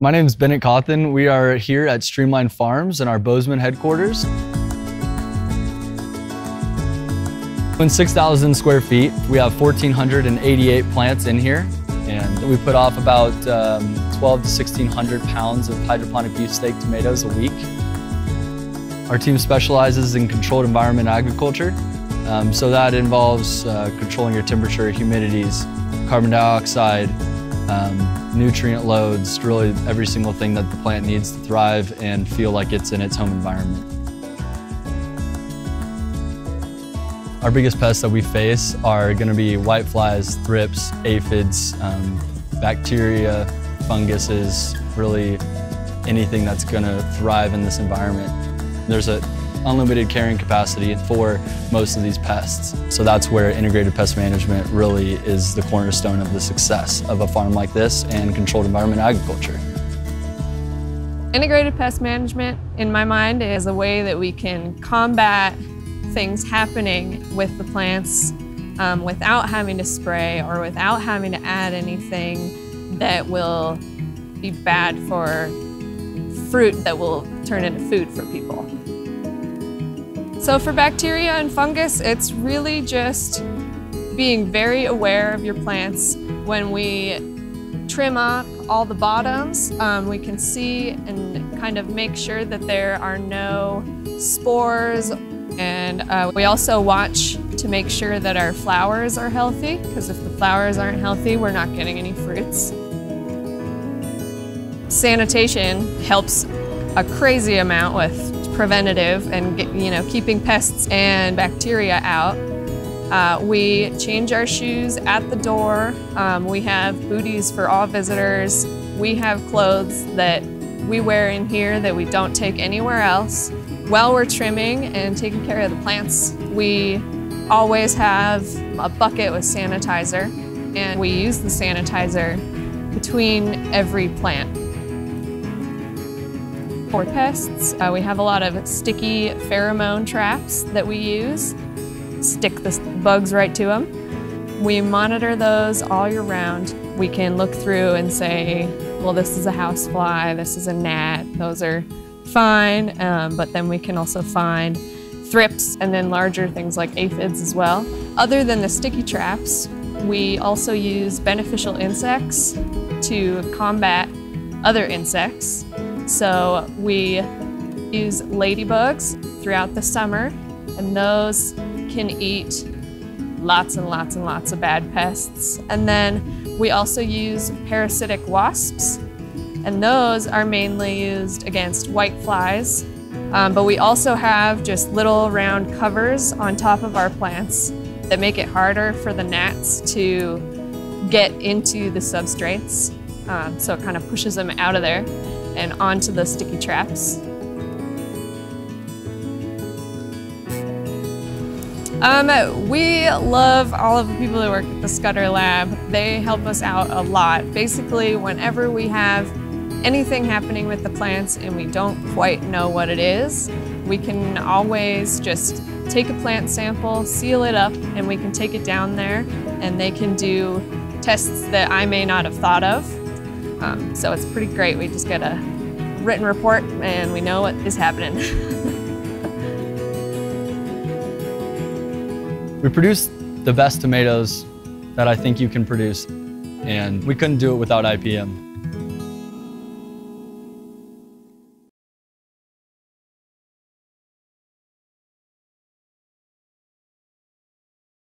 My name is Bennett Cawthon. We are here at Streamline Farms in our Bozeman headquarters. In 6,000 square feet, we have 1,488 plants in here, and we put off about 12 to 1,600 pounds of hydroponic beefsteak tomatoes a week. Our team specializes in controlled environment agriculture, so that involves controlling your temperature, humidities, carbon dioxide, nutrient loads, really every single thing that the plant needs to thrive and feel like it's in its home environment. Our biggest pests that we face are going to be whiteflies, thrips, aphids, bacteria, funguses, really anything that's going to thrive in this environment. There's an unlimited carrying capacity for most of these pests. So that's where integrated pest management really is the cornerstone of the success of a farm like this and controlled environment agriculture. Integrated pest management, in my mind, is a way that we can combat things happening with the plants without having to spray or without having to add anything that will be bad for fruit that will turn into food for people. So for bacteria and fungus, it's really just being very aware of your plants. When we trim up all the bottoms, we can see and kind of make sure that there are no spores. And we also watch to make sure that our flowers are healthy, because if the flowers aren't healthy, we're not getting any fruits. Sanitation helps a crazy amount with preventative and keeping pests and bacteria out. We change our shoes at the door. We have booties for all visitors. We have clothes that we wear in here that we don't take anywhere else. While we're trimming and taking care of the plants, we always have a bucket with sanitizer, and we use the sanitizer between every plant. For pests, we have a lot of sticky pheromone traps that we use. Stick the bugs right to them. We monitor those all year round. We can look through and say, well, this is a housefly, this is a gnat, those are fine, but then we can also find thrips and then larger things like aphids as well. Other than the sticky traps, we also use beneficial insects to combat other insects. So we use ladybugs throughout the summer, and those can eat lots and lots and lots of bad pests. And then we also use parasitic wasps, and those are mainly used against whiteflies. But we also have just little round covers on top of our plants that make it harder for the gnats to get into the substrates. So it kind of pushes them out of there and onto the sticky traps. We love all of the people that work at the Scudder Lab. They help us out a lot. Basically, whenever we have anything happening with the plants and we don't quite know what it is, we can always just take a plant sample, seal it up, and we can take it down there, and they can do tests that I may not have thought of. So it's pretty great. We just get a written report and we know what is happening. We produce the best tomatoes that I think you can produce, and we couldn't do it without IPM.